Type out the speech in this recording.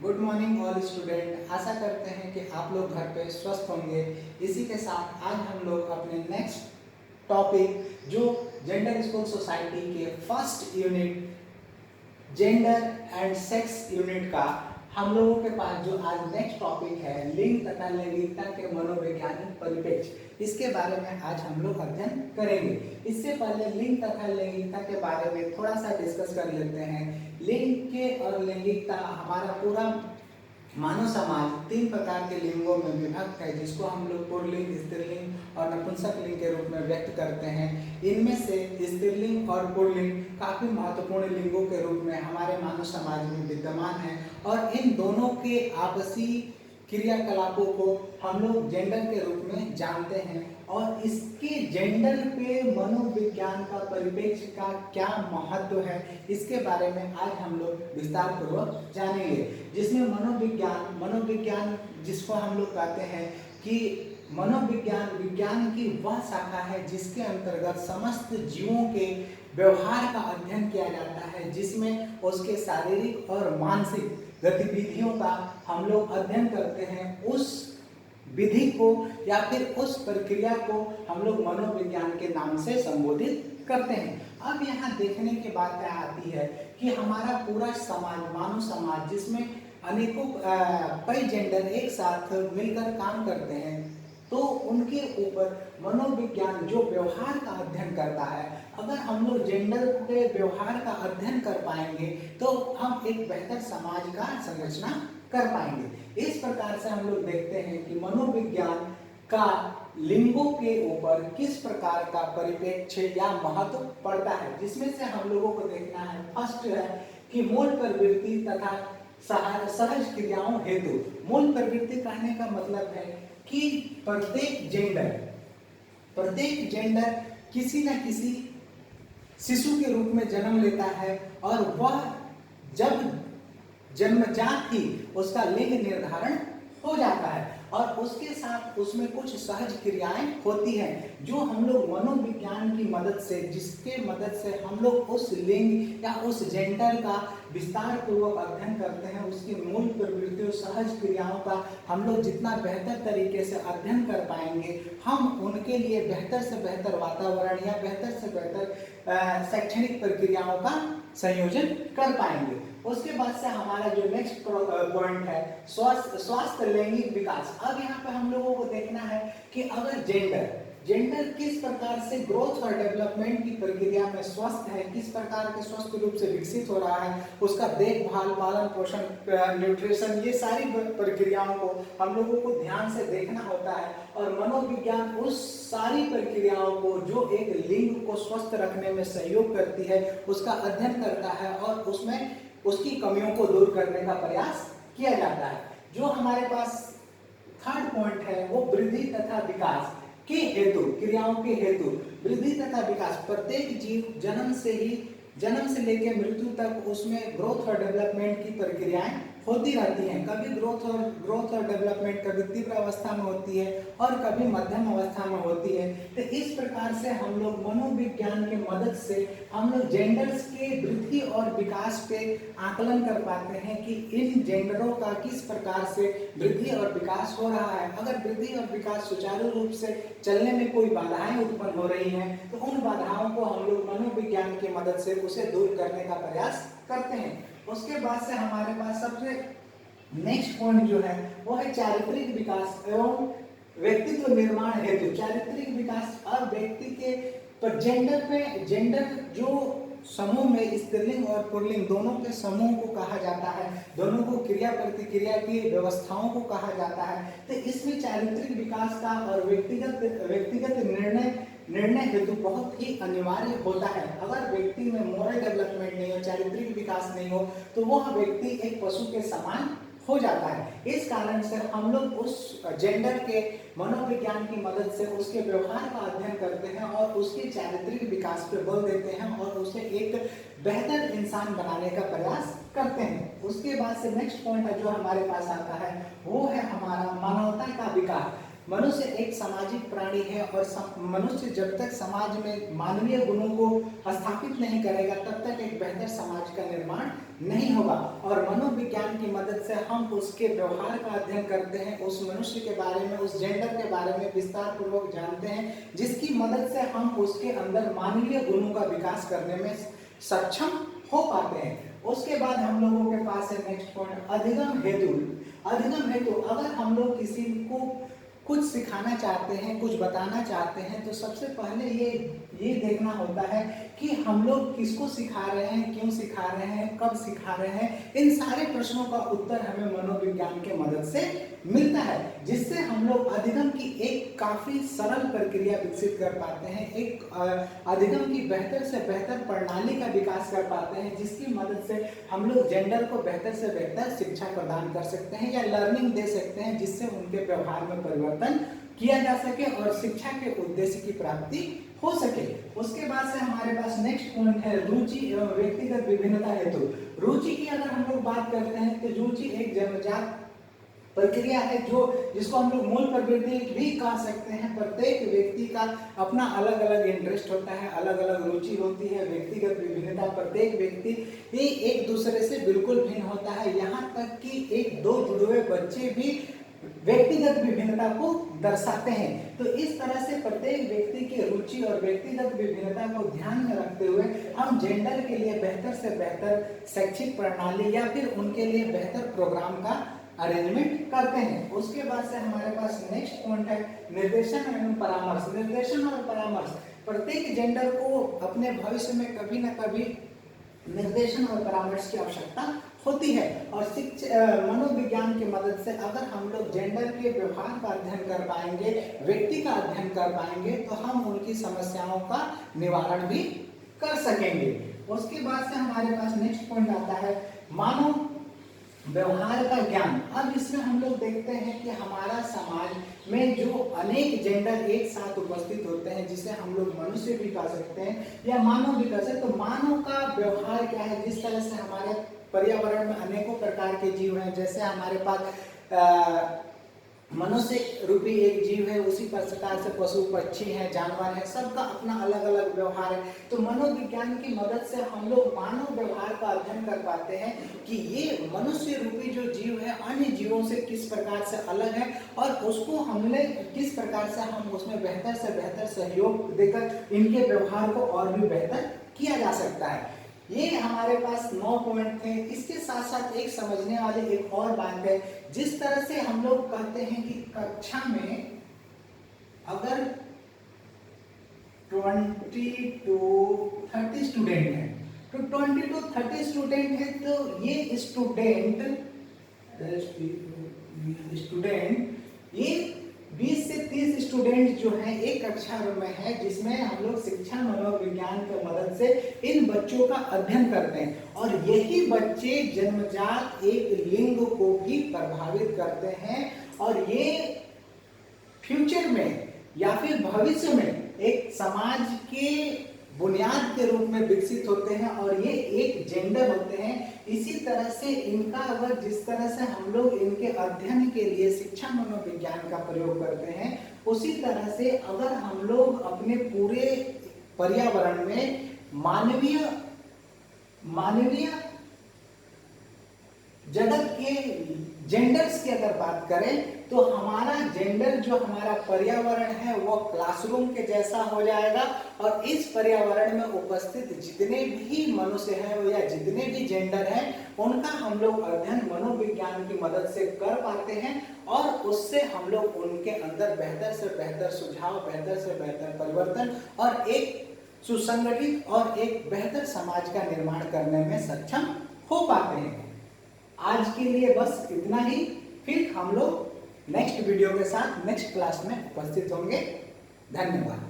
Good morning all student. आशा करते हैं कि आप लोग घर पे स्वस्थ होंगे। इसी के साथ आज हम लोग अपने नेक्स्ट टॉपिक जो जेंडर स्कूल सोसाइटी के first unit gender and sex unit का हम लोगों के पास जो आज नेक्स्ट टॉपिक है लिंग तथा लैंगिकता के मनोवैज्ञानिक परिप्रेक्ष्य, इसके बारे में आज हम लोग अध्ययन करेंगे। इससे पहले लिंग तथा लैंगिकता के बारे में थोड़ा सा डिस्कस कर लेते हैं। लिंग के और लैंगिकता हमारा पूरा मानव समाज 3 प्रकार के लिंगों में विभक्त है, जिसको हम लोग पुल्लिंग, स्त्रीलिंग और नपुंसक लिंग के रूप में व्यक्त करते हैं। इनमें से स्त्रीलिंग और पुल्लिंग काफी महत्वपूर्ण लिंगों के रूप में हमारे मानव समाज में विद्यमान है और इन दोनों के आपसी क्रियाकलापों को हम लोग जेंडर के रूप में जानते हैं और इसके जेंडर पे मनोविज्ञान का परिप्रेक्ष्य का क्या महत्व है, इसके बारे में आज हम लोग विस्तार पूर्वक जानेंगे। जिसमें मनोविज्ञान जिसको हम लोग कहते हैं कि मनोविज्ञान विज्ञान की वह शाखा है जिसके अंतर्गत समस्त जीवों के व्यवहार का अध्ययन किया जाता है, जिसमें उसके शारीरिक और मानसिक गतिविधियों का हम लोग अध्ययन करते हैं। उस विधि को या फिर उस प्रक्रिया को हम लोग मनोविज्ञान के नाम से संबोधित करते हैं। अब यहाँ देखने की बात आती है कि हमारा पूरा समाज, मानव समाज, जिसमें अनेकों कई जेंडर एक साथ मिलकर काम करते हैं, तो उनके ऊपर मनोविज्ञान जो व्यवहार का अध्ययन करता है, अगर हम लोग जेंडर के व्यवहार का अध्ययन कर पाएंगे तो हम एक बेहतर समाज का संरचना कर पाएंगे। इस प्रकार से हम लोग देखते हैं कि मनोविज्ञान का लिंगों के ऊपर किस प्रकार का परिप्रेक्ष्य या महत्व पड़ता है, जिसमें से हम लोगों को देखना है। फर्स्ट है कि मूल प्रवृत्ति तथा सहज क्रियाओं हेतु। मूल प्रवृत्ति कहने का मतलब है कि प्रत्येक जेंडर किसी न किसी शिशु के रूप में जन्म लेता है और वह जब जन्मजात ही उसका लिंग निर्धारण हो जाता है और उसके साथ उसमें कुछ सहज क्रियाएं होती हैं जो हम लोग मनोविज्ञान की मदद से, जिसके मदद से हम लोग उस लिंग या उस जेंडर का विस्तार पूर्वक अध्ययन करते हैं। उसकी मूल प्रवृत्तियों, सहज क्रियाओं का हम लोग जितना बेहतर तरीके से अध्ययन कर पाएंगे, हम उनके लिए बेहतर से बेहतर वातावरण या बेहतर से बेहतर शैक्षणिक प्रक्रियाओं का संयोजन कर पाएंगे। उसके बाद से हमारा जो नेक्स्ट पॉइंट है स्वास्थ्य लैंगिक विकास। अब यहाँ पे हम लोगों को देखना है कि अगर जेंडर किस प्रकार से ग्रोथ और डेवलपमेंट की प्रक्रिया में स्वस्थ है, किस प्रकार के स्वस्थ रूप से विकसित हो रहा है, उसका देखभाल, पालन पोषण, न्यूट्रिशन, ये सारी प्रक्रियाओं को हम लोगों को ध्यान से देखना होता है और मनोविज्ञान उस सारी प्रक्रियाओं को जो एक लिंग को स्वस्थ रखने में सहयोग करती है उसका अध्ययन करता है और उसमें उसकी कमियों को दूर करने का प्रयास किया जाता है। जो हमारे पास थर्ड पॉइंट है वो वृद्धि तथा विकास के हेतु, क्रियाओं के हेतु वृद्धि तथा विकास। प्रत्येक जीव जन्म से लेकर मृत्यु तक उसमें ग्रोथ और डेवलपमेंट की प्रक्रियाएं होती रहती हैं। कभी ग्रोथ और डेवलपमेंट कभी तीव्र अवस्था में होती है और कभी मध्यम अवस्था में होती है। तो इस प्रकार से हम लोग मनोविज्ञान की मदद से हम लोग जेंडर्स के वृद्धि और विकास पे आकलन कर पाते हैं कि इन जेंडरों का किस प्रकार से वृद्धि और विकास हो रहा है। अगर वृद्धि और विकास सुचारू रूप से चलने में कोई बाधाएं उत्पन्न हो रही हैं तो उन बाधाओं को हम लोग मनोविज्ञान की मदद से उसे दूर करने का प्रयास करते हैं। उसके बाद से हमारे पास सबसे नेक्स्ट पॉइंट जो है वो है चारित्रिक विकास एवं व्यक्तित्व निर्माण हेतु। चारित्रिक विकास और व्यक्ति के पर जेंडर जो समूह में स्त्रीलिंग और पुल्लिंग दोनों के समूह को कहा जाता है, दोनों को क्रिया प्रतिक्रिया की व्यवस्थाओं को कहा जाता है। तो इसमें चारित्रिक विकास का और व्यक्तिगत निर्णय हेतु बहुत ही अनिवार्य होता है। अगर व्यक्ति में मोरल डेवलपमेंट नहीं हो, चारित्रिक विकास नहीं हो, तो वह व्यक्ति एक पशु के समान हो जाता है। इस कारण से हम लोग उस जेंडर के मनोविज्ञान की मदद से उसके व्यवहार का अध्ययन करते हैं और उसके चारित्रिक विकास पर बल देते हैं और उसे एक बेहतर इंसान बनाने का प्रयास करते हैं। उसके बाद से नेक्स्ट पॉइंट जो हमारे पास आता है वो है हमारा मानवता का विकास। मनुष्य एक सामाजिक प्राणी है और मनुष्य जब तक समाज में मानवीय गुणों को स्थापित नहीं करेगा तब तक एक बेहतर समाज का निर्माण नहीं होगा। और मनोविज्ञान की मदद से हम उसके व्यवहार का अध्ययन करते हैं, उस मनुष्य के बारे में, उस जेंडर के बारे में विस्तार पूर्वक जानते हैं, जिसकी मदद से हम उसके अंदर मानवीय गुणों का विकास करने में सक्षम हो पाते हैं। उसके बाद हम लोगों के पास है नेक्स्ट पॉइंट, अधिगम हेतु। अधिगम हेतु अगर हम लोग किसी को कुछ सिखाना चाहते हैं, कुछ बताना चाहते हैं, तो सबसे पहले ये देखना होता है कि हम लोग किसको सिखा रहे हैं, क्यों सिखा रहे हैं, कब सिखा रहे हैं। इन सारे प्रश्नों का उत्तर हमें मनोविज्ञान के मदद से मिलता है, जिससे हम लोग अधिगम की एक काफी सरल प्रक्रिया विकसित कर पाते हैं, एक अधिगम की बेहतर से बेहतर प्रणाली का विकास कर पाते हैं, जिसकी मदद से हम लोग जेंडर को बेहतर से बेहतर शिक्षा प्रदान कर सकते हैं या लर्निंग दे सकते हैं, जिससे उनके व्यवहार में परिवर्तन किया जा सके और शिक्षा के उद्देश्य की प्राप्ति हो सके। उसके बाद से हमारे पास नेक्स्ट पॉइंट है रुचि एवं व्यक्तिगत विभिन्नता हेतु। रुचि की अगर हम लोग बात करते हैं तो रुचि एक जन्मजात प्रक्रिया है जिसको हम लोग मूल प्रवृत्ति भी कह सकते हैं। प्रत्येक व्यक्ति का अपना अलग अलग इंटरेस्ट होता है, अलग अलग रुचि होती है। व्यक्तिगत विभिन्नता, प्रत्येक व्यक्ति ये एक दूसरे से बिल्कुल भिन्न होता है, यहाँ तक कि एक दो जुड़वे बच्चे भी व्यक्तिगत विभिन्नता को दर्शाते हैं। तो इस तरह से प्रत्येक व्यक्ति की रुचि और व्यक्तिगत विभिन्नता को ध्यान में रखते हुए हम जेंडर के लिए बेहतर से बेहतर शैक्षिक प्रणाली या फिर उनके लिए बेहतर प्रोग्राम का अरेंजमेंट करते हैं। उसके बाद से हमारे पास नेक्स्ट पॉइंट है निर्देशन एवं परामर्श। निर्देशन और परामर्श, प्रत्येक जेंडर को अपने भविष्य में कभी न कभी निर्देशन और परामर्श की आवश्यकता होती है। और मनोविज्ञान की मदद से अगर हम लोग जेंडर के व्यवहार का अध्ययन कर पाएंगे, व्यक्ति का अध्ययन कर पाएंगे, तो हम उनकी समस्याओं का निवारण भी कर सकेंगे। उसके बाद से हमारे पास नेक्स्ट पॉइंट आता है मानव व्यवहार का ज्ञान। अब इसमें हम लोग देखते हैं कि हमारा समाज में जो अनेक जेंडर एक साथ उपस्थित होते हैं, जिसे हम लोग मनुष्य भी कह सकते हैं या मानव भी कह सकते हैं। तो मानव का व्यवहार क्या है, जिस तरह से हमारे पर्यावरण में अनेकों प्रकार के जीव हैं, जैसे हमारे पास मनुष्य रूपी एक जीव है, उसी प्रकार से पशु पक्षी हैं, जानवर हैं, सबका अपना अलग अलग व्यवहार है। तो मनोविज्ञान की मदद से हम लोग मानव व्यवहार का अध्ययन कर पाते हैं कि ये मनुष्य रूपी जो जीव है अन्य जीवों से किस प्रकार से अलग है और उसको हमने किस प्रकार से हम उसमें बेहतर से बेहतर सहयोग देकर इनके व्यवहार को और भी बेहतर किया जा सकता है। ये हमारे पास 9 पॉइंट थे। इसके साथ साथ एक समझने वाली एक और बात है, जिस तरह से हम लोग कहते हैं कि कक्षा में अगर 20 to 30 स्टूडेंट हैं, तो 20 to 30 स्टूडेंट है, तो ये स्टूडेंट ये 20 से 30 स्टूडेंट जो हैं एक कक्षा में है, जिसमें हम लोग शिक्षा मनोविज्ञान की मदद से इन बच्चों का अध्ययन करते हैं। और यही बच्चे जन्मजात एक लिंग को भी प्रभावित करते हैं और ये फ्यूचर में या फिर भविष्य में एक समाज के बुनियाद के रूप में विकसित होते हैं और ये एक जेंडर होते हैं। इसी तरह से इनका अगर जिस तरह से हम लोग इनके अध्ययन के लिए शिक्षा मनोविज्ञान का प्रयोग करते हैं, उसी तरह से अगर हम लोग अपने पूरे पर्यावरण में मानवीय जगत के जेंडर्स की अगर बात करें, तो हमारा जेंडर जो हमारा पर्यावरण है वो क्लासरूम के जैसा हो जाएगा और इस पर्यावरण में उपस्थित जितने भी मनुष्य हैं या जितने भी जेंडर हैं, उनका हम लोग अध्ययन मनोविज्ञान की मदद से कर पाते हैं और उससे हम लोग उनके अंदर बेहतर से बेहतर सुझाव, बेहतर से बेहतर परिवर्तन और एक सुसंगठित और एक बेहतर समाज का निर्माण करने में सक्षम हो पाते हैं। आज के लिए बस इतना ही, फिर हम लोग नेक्स्ट वीडियो के साथ नेक्स्ट क्लास में उपस्थित होंगे। धन्यवाद।